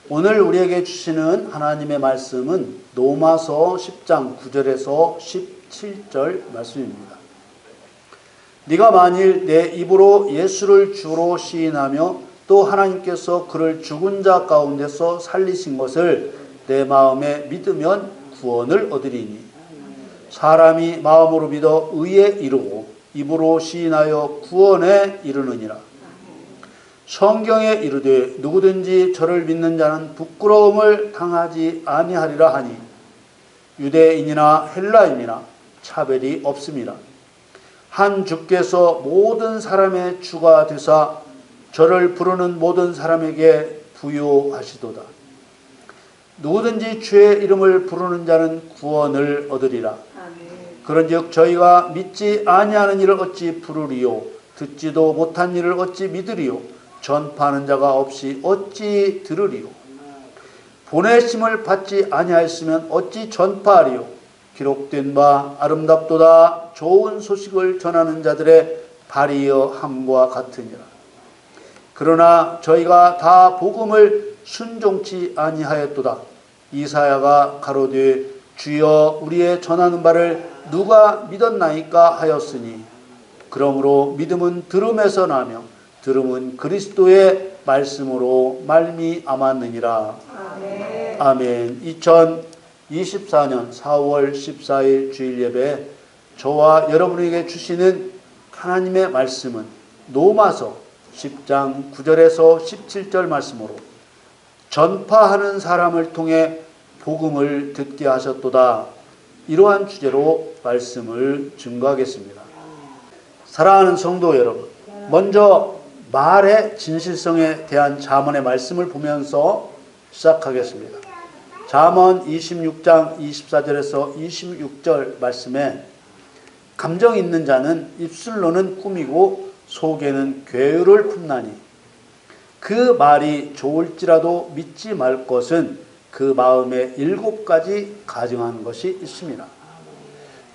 오늘 우리에게 주시는 하나님의 말씀은 로마서 10장 9절에서 17절 말씀입니다. 네가 만일 내 입으로 예수를 주로 시인하며 또 하나님께서 그를 죽은 자 가운데서 살리신 것을 내 마음에 믿으면 구원을 얻으리니 사람이 마음으로 믿어 의에 이르고 입으로 시인하여 구원에 이르느니라. 성경에 이르되 누구든지 저를 믿는 자는 부끄러움을 당하지 아니하리라 하니 유대인이나 헬라인이나 차별이 없음이라. 한 주께서 모든 사람의 주가 되사 저를 부르는 모든 사람에게 부요하시도다. 누구든지 주의 이름을 부르는 자는 구원을 얻으리라. 그런즉 저희가 믿지 아니하는 일을 어찌 부르리요 듣지도 못한 일을 어찌 믿으리요 전파하는 자가 없이 어찌 들으리요 보내심을 받지 아니하였으면 어찌 전파하리요 기록된 바 아름답도다 좋은 소식을 전하는 자들의 발이여 함과 같으니라. 그러나 저희가 다 복음을 순종치 아니하였도다. 이사야가 가로되 주여 우리의 전하는 바를 누가 믿었나이까 하였으니 그러므로 믿음은 들음에서 나며 들음은 그리스도의 말씀으로 말미암았느니라. 아멘. 아멘. 2024년 4월 14일 주일 예배 저와 여러분에게 주시는 하나님의 말씀은 로마서 10장 9절에서 17절 말씀으로 전파하는 사람을 통해 복음을 듣게 하셨도다. 이러한 주제로 말씀을 증거하겠습니다. 사랑하는 성도 여러분, 먼저 말의 진실성에 대한 잠언의 말씀을 보면서 시작하겠습니다. 잠언 26장 24절에서 26절 말씀에 감정 있는 자는 입술로는 꾸미고 속에는 괴유를 품나니 그 말이 좋을지라도 믿지 말 것은 그 마음에 7가지 가증한 것이 있습니다.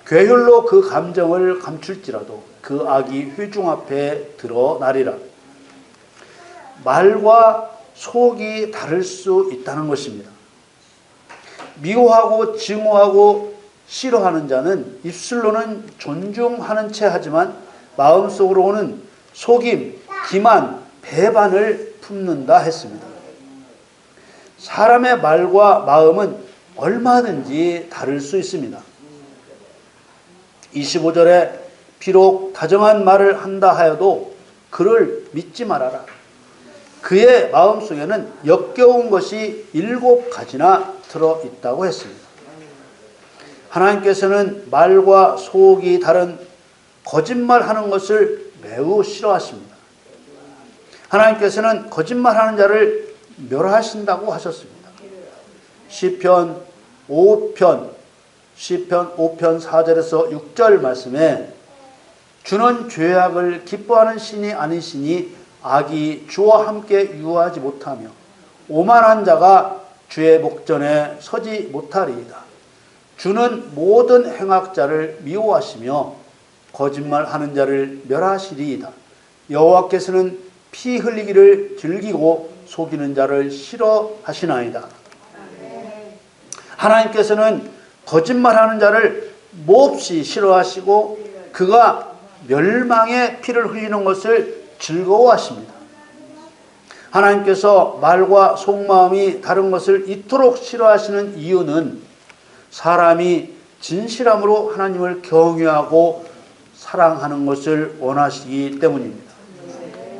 괴율로 그 감정을 감출지라도 그 악이 회중 앞에 드러나리라. 말과 속이 다를 수 있다는 것입니다. 미워하고 증오하고 싫어하는 자는 입술로는 존중하는 채 하지만 마음속으로는 속임, 기만, 배반을 품는다 했습니다. 사람의 말과 마음은 얼마든지 다를 수 있습니다. 25절에 비록 다정한 말을 한다 하여도 그를 믿지 말아라. 그의 마음속에는 역겨운 것이 7가지나 들어있다고 했습니다. 하나님께서는 말과 속이 다른 거짓말하는 것을 매우 싫어하십니다. 하나님께서는 거짓말하는 자를 멸하신다고 하셨습니다. 시편 5편 4절에서 6절 말씀에 주는 죄악을 기뻐하는 신이 아니시니 악이 주와 함께 유하지 못하며 오만한 자가 주의 목전에 서지 못하리이다. 주는 모든 행악자를 미워하시며 거짓말하는 자를 멸하시리이다. 여호와께서는 피 흘리기를 즐기고 속이는 자를 싫어하시나이다. 하나님께서는 거짓말하는 자를 몹시 싫어하시고 그가 멸망의 피를 흘리는 것을 즐거워하십니다. 하나님께서 말과 속마음이 다른 것을 이토록 싫어하시는 이유는 사람이 진실함으로 하나님을 경외하고 사랑하는 것을 원하시기 때문입니다.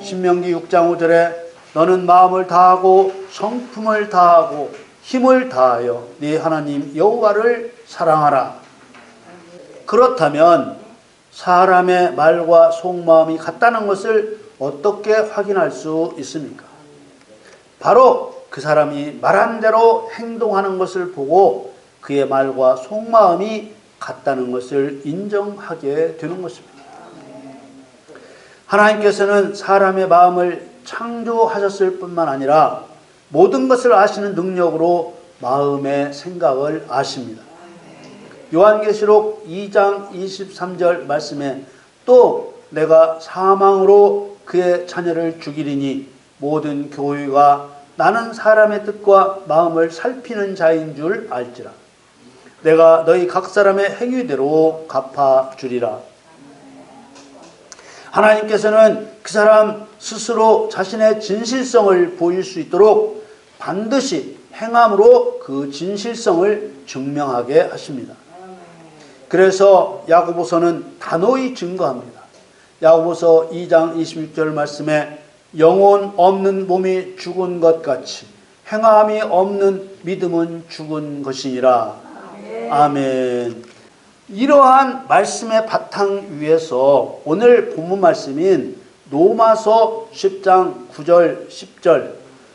신명기 6장 5절에 너는 마음을 다하고 성품을 다하고 힘을 다하여 네 하나님 여호와를 사랑하라. 그렇다면 사람의 말과 속마음이 같다는 것을 어떻게 확인할 수 있습니까? 바로 그 사람이 말한 대로 행동하는 것을 보고 그의 말과 속마음이 같다는 것을 인정하게 되는 것입니다. 하나님께서는 사람의 마음을 창조하셨을 뿐만 아니라 모든 것을 아시는 능력으로 마음의 생각을 아십니다. 요한계시록 2장 23절 말씀에 또 내가 사망으로 그의 자녀를 죽이리니 모든 교회가 나는 사람의 뜻과 마음을 살피는 자인 줄 알지라. 내가 너희 각 사람의 행위대로 갚아주리라. 하나님께서는 그 사람 스스로 자신의 진실성을 보일 수 있도록 반드시 행함으로 그 진실성을 증명하게 하십니다. 그래서 야고보서는 단호히 증거합니다. 야고보서 2장 26절 말씀에 영혼 없는 몸이 죽은 것 같이 행함이 없는 믿음은 죽은 것이니라. 아멘. 이러한 말씀의 바탕 위에서 오늘 본문 말씀인 로마서 10장 9절 10절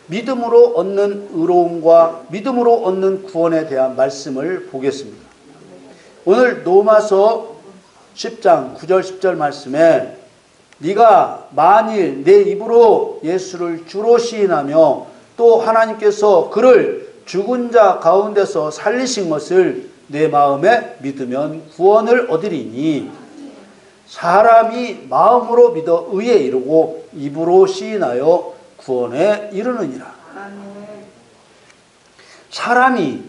믿음으로 얻는 의로움과 믿음으로 얻는 구원에 대한 말씀을 보겠습니다. 오늘 로마서 10장 9절 10절 말씀에 네가 만일 내 입으로 예수를 주로 시인하며 또 하나님께서 그를 죽은 자 가운데서 살리신 것을 내 마음에 믿으면 구원을 얻으리니 사람이 마음으로 믿어 의에 이르고 입으로 시인하여 구원에 이르느니라. 사람이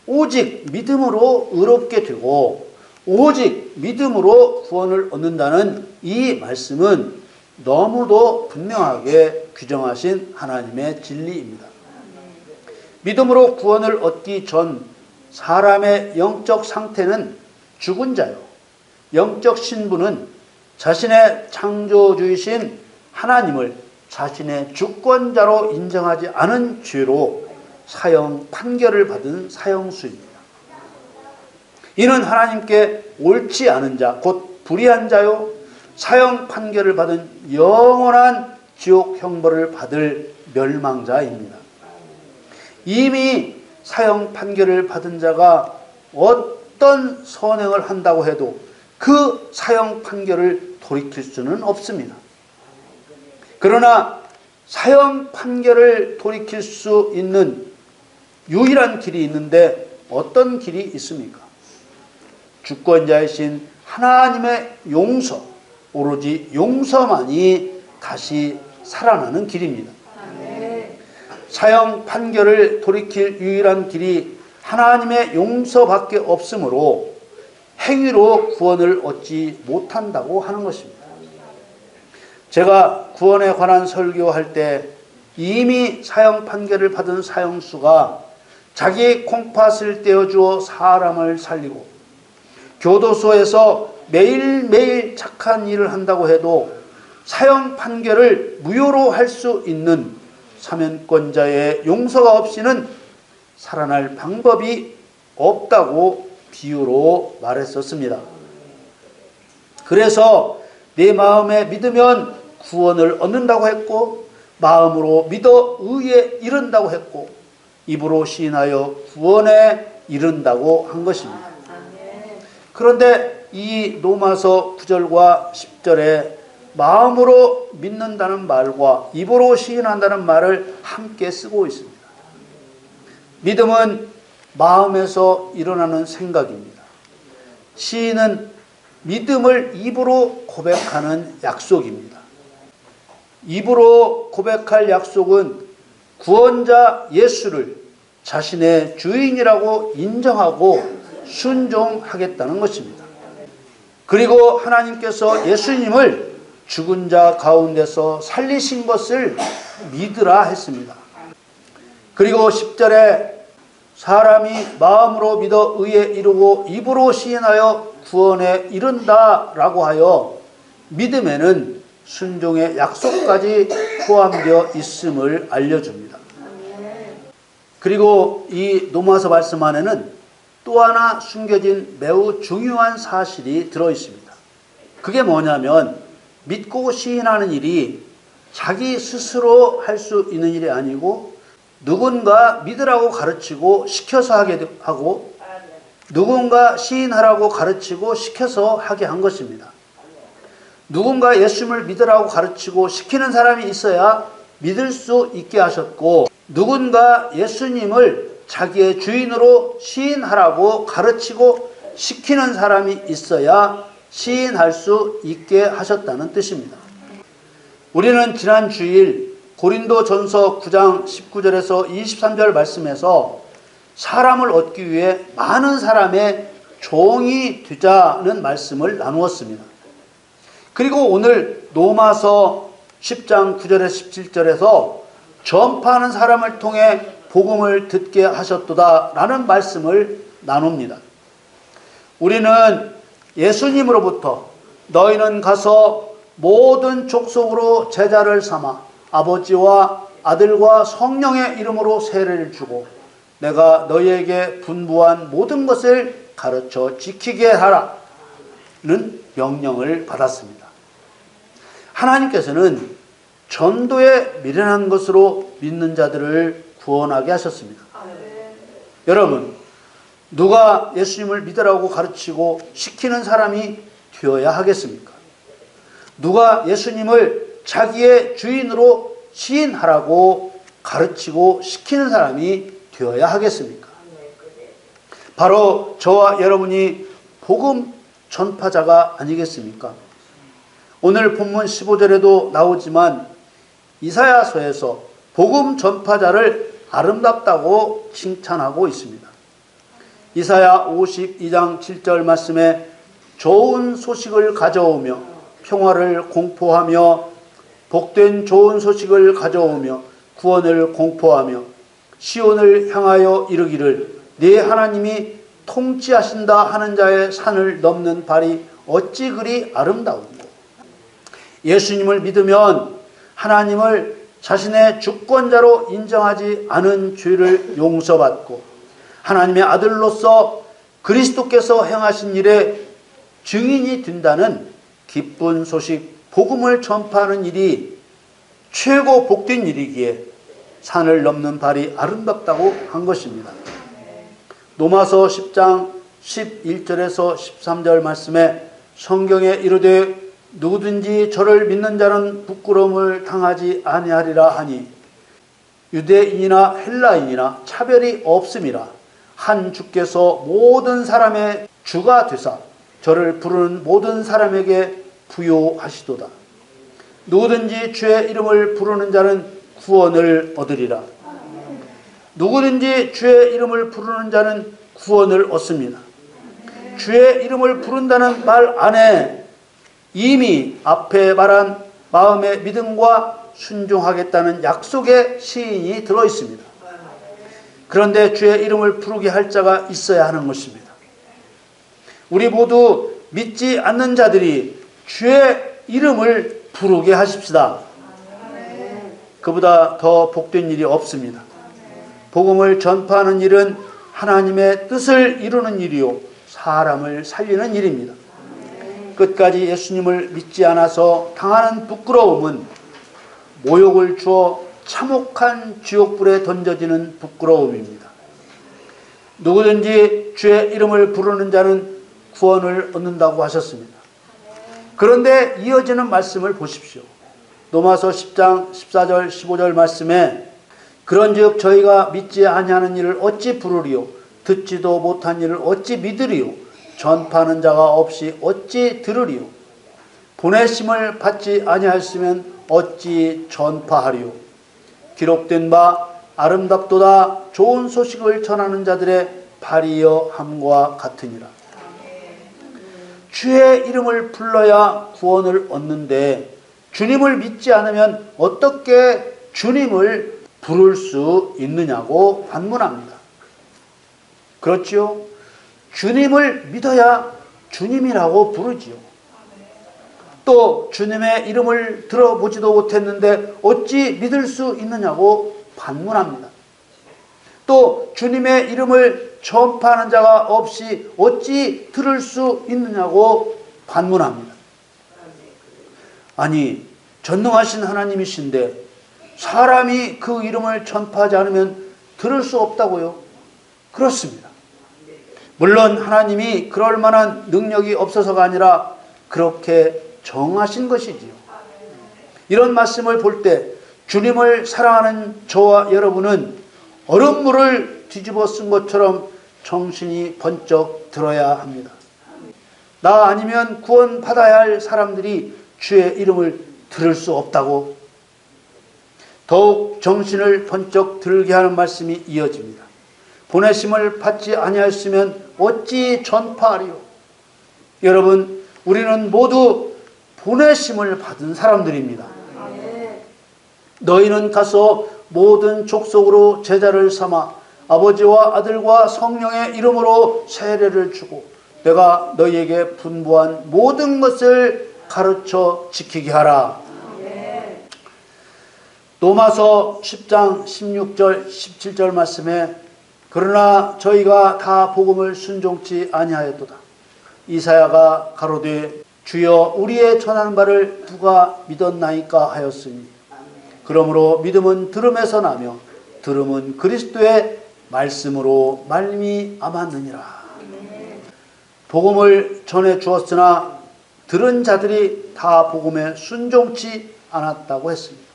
오직 믿음으로 의롭게 되고 오직 믿음으로 구원을 얻는다는 이 말씀은 너무도 분명하게 규정하신 하나님의 진리입니다. 믿음으로 구원을 얻기 전 사람의 영적 상태는 죽은 자요. 영적 신분은 자신의 창조주이신 하나님을 자신의 주권자로 인정하지 않은 죄로 사형 판결을 받은 사형수입니다. 이는 하나님께 옳지 않은 자, 곧 불의한 자요, 사형 판결을 받은 영원한 지옥 형벌을 받을 멸망자입니다. 이미 사형 판결을 받은 자가 어떤 선행을 한다고 해도 그 사형 판결을 돌이킬 수는 없습니다. 그러나 사형 판결을 돌이킬 수 있는 유일한 길이 있는데 어떤 길이 있습니까? 주권자이신 하나님의 용서, 오로지 용서만이 다시 살아나는 길입니다. 사형 판결을 돌이킬 유일한 길이 하나님의 용서밖에 없으므로 행위로 구원을 얻지 못한다고 하는 것입니다. 제가 구원에 관한 설교할 때 이미 사형 판결을 받은 사형수가 자기 콩팥을 떼어주어 사람을 살리고 교도소에서 매일매일 착한 일을 한다고 해도 사형 판결을 무효로 할 수 있는 사면권자의 용서가 없이는 살아날 방법이 없다고 비유로 말했었습니다. 그래서 내 마음에 믿으면 구원을 얻는다고 했고 마음으로 믿어 의에 이른다고 했고 입으로 시인하여 구원에 이른다고 한 것입니다. 그런데 이 로마서 9절과 10절에 마음으로 믿는다는 말과 입으로 시인한다는 말을 함께 쓰고 있습니다. 믿음은 마음에서 일어나는 생각입니다. 시인은 믿음을 입으로 고백하는 약속입니다. 입으로 고백할 약속은 구원자 예수를 자신의 주인이라고 인정하고 순종하겠다는 것입니다. 그리고 하나님께서 예수님을 죽은 자 가운데서 살리신 것을 믿으라 했습니다. 그리고 10절에 사람이 마음으로 믿어 의에 이르고 입으로 시인하여 구원에 이른다라고 하여 믿음에는 순종의 약속까지 포함되어 있음을 알려줍니다. 그리고 이 로마서 말씀 안에는 또 하나 숨겨진 매우 중요한 사실이 들어있습니다. 그게 뭐냐면 믿고 시인하는 일이 자기 스스로 할 수 있는 일이 아니고 누군가 믿으라고 가르치고 시켜서 하게 하고 누군가 시인하라고 가르치고 시켜서 하게 한 것입니다. 누군가 예수님을 믿으라고 가르치고 시키는 사람이 있어야 믿을 수 있게 하셨고 누군가 예수님을 자기의 주인으로 시인하라고 가르치고 시키는 사람이 있어야 시인할 수 있게 하셨다는 뜻입니다. 우리는 지난 주일 고린도전서 9장 19절에서 23절 말씀에서 사람을 얻기 위해 많은 사람의 종이 되자는 말씀을 나누었습니다. 그리고 오늘 로마서 10장 9절에서 17절에서 전파하는 사람을 통해 복음을 듣게 하셨도다 라는 말씀을 나눕니다. 우리는 예수님으로부터 너희는 가서 모든 족속으로 제자를 삼아 아버지와 아들과 성령의 이름으로 세례를 주고 내가 너희에게 분부한 모든 것을 가르쳐 지키게 하라는 명령을 받았습니다. 하나님께서는 전도에 미련한 것으로 믿는 자들을 구원하게 하셨습니다. 여러분, 누가 예수님을 믿으라고 가르치고 시키는 사람이 되어야 하겠습니까? 누가 예수님을 자기의 주인으로 시인하라고 가르치고 시키는 사람이 되어야 하겠습니까? 바로 저와 여러분이 복음 전파자가 아니겠습니까? 오늘 본문 15절에도 나오지만 이사야서에서 복음 전파자를 아름답다고 칭찬하고 있습니다. 이사야 52장 7절 말씀에 좋은 소식을 가져오며 평화를 공포하며 복된 좋은 소식을 가져오며 구원을 공포하며 시온을 향하여 이르기를 네 하나님이 통치하신다 하는 자의 산을 넘는 발이 어찌 그리 아름다운고. 예수님을 믿으면 하나님을 자신의 주권자로 인정하지 않은 죄를 용서받고 하나님의 아들로서 그리스도께서 행하신 일에 증인이 된다는 기쁜 소식, 복음을 전파하는 일이 최고 복된 일이기에 산을 넘는 발이 아름답다고 한 것입니다. 로마서 10장 11절에서 13절 말씀에 성경에 이르되 누구든지 저를 믿는 자는 부끄러움을 당하지 아니하리라 하니 유대인이나 헬라인이나 차별이 없음이라 한 주께서 모든 사람의 주가 되사 저를 부르는 모든 사람에게 부요하시도다. 누구든지 주의 이름을 부르는 자는 구원을 얻으리라. 누구든지 주의 이름을 부르는 자는 구원을 얻습니다. 주의 이름을 부른다는 말 안에 이미 앞에 말한 마음의 믿음과 순종하겠다는 약속의 시인이 들어있습니다. 그런데 주의 이름을 부르게 할 자가 있어야 하는 것입니다. 우리 모두 믿지 않는 자들이 주의 이름을 부르게 하십시다. 그보다 더 복된 일이 없습니다. 복음을 전파하는 일은 하나님의 뜻을 이루는 일이요 사람을 살리는 일입니다. 끝까지 예수님을 믿지 않아서 당하는 부끄러움은 모욕을 주어 참혹한 지옥불에 던져지는 부끄러움입니다. 누구든지 주의 이름을 부르는 자는 구원을 얻는다고 하셨습니다. 그런데 이어지는 말씀을 보십시오. 로마서 10장 14절 15절 말씀에 그런즉 저희가 믿지 아니하는 일을 어찌 부르리요 듣지도 못한 일을 어찌 믿으리요 전파하는 자가 없이 어찌 들으리요 보내심을 받지 아니하였으면 어찌 전파하리요 기록된 바 아름답도다 좋은 소식을 전하는 자들의 발이여 함과 같으니라. 주의 이름을 불러야 구원을 얻는데 주님을 믿지 않으면 어떻게 주님을 부를 수 있느냐고 반문합니다. 그렇지요? 주님을 믿어야 주님이라고 부르지요. 또 주님의 이름을 들어보지도 못했는데 어찌 믿을 수 있느냐고 반문합니다. 또 주님의 이름을 전파하는 자가 없이 어찌 들을 수 있느냐고 반문합니다. 아니, 전능하신 하나님이신데 사람이 그 이름을 전파하지 않으면 들을 수 없다고요? 그렇습니다. 물론 하나님이 그럴 만한 능력이 없어서가 아니라 그렇게 정하신 것이지요. 이런 말씀을 볼 때 주님을 사랑하는 저와 여러분은 얼음물을 뒤집어 쓴 것처럼 정신이 번쩍 들어야 합니다. 나 아니면 구원받아야 할 사람들이 주의 이름을 들을 수 없다고 더욱 정신을 번쩍 들게 하는 말씀이 이어집니다. 보내심을 받지 아니하였으면 어찌 전파하리요. 여러분, 우리는 모두 보내심을 받은 사람들입니다. 너희는 가서 모든 족속으로 제자를 삼아 아버지와 아들과 성령의 이름으로 세례를 주고 내가 너희에게 분부한 모든 것을 가르쳐 지키게 하라. 로마서 10장 16절 17절 말씀에 그러나 저희가 다 복음을 순종치 아니하였도다. 이사야가 가로되 주여 우리의 전하는 바를 누가 믿었나이까 하였으니 그러므로 믿음은 들음에서 나며 들음은 그리스도의 말씀으로 말미암았느니라. 복음을 전해 주었으나 들은 자들이 다 복음에 순종치 않았다고 했습니다.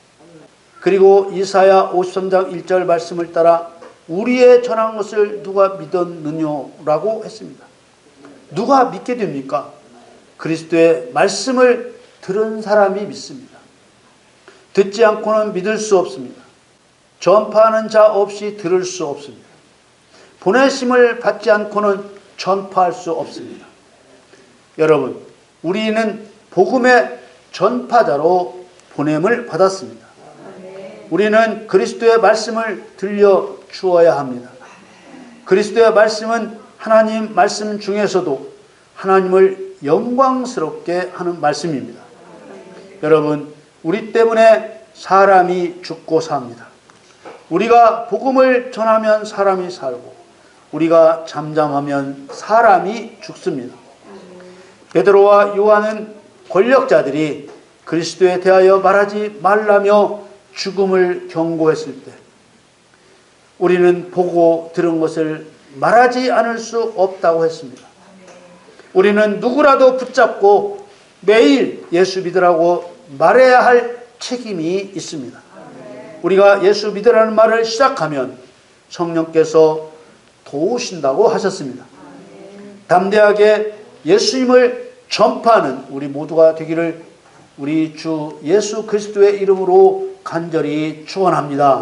그리고 이사야 53장 1절 말씀을 따라 우리의 전한 것을 누가 믿었느냐라고 했습니다. 누가 믿게 됩니까? 그리스도의 말씀을 들은 사람이 믿습니다. 듣지 않고는 믿을 수 없습니다. 전파하는 자 없이 들을 수 없습니다. 보내심을 받지 않고는 전파할 수 없습니다. 여러분, 우리는 복음의 전파자로 보냄을 받았습니다. 우리는 그리스도의 말씀을 들려 주어야 합니다. 그리스도의 말씀은 하나님 말씀 중에서도 하나님을 영광스럽게 하는 말씀입니다. 여러분, 우리 때문에 사람이 죽고 삽니다. 우리가 복음을 전하면 사람이 살고 우리가 잠잠하면 사람이 죽습니다. 베드로와 요한은 권력자들이 그리스도에 대하여 말하지 말라며 죽음을 경고했을 때 우리는 보고 들은 것을 말하지 않을 수 없다고 했습니다. 우리는 누구라도 붙잡고 매일 예수 믿으라고 말해야 할 책임이 있습니다. 우리가 예수 믿으라는 말을 시작하면 성령께서 도우신다고 하셨습니다. 담대하게 예수님을 전파하는 우리 모두가 되기를 우리 주 예수 그리스도의 이름으로 간절히 축원합니다.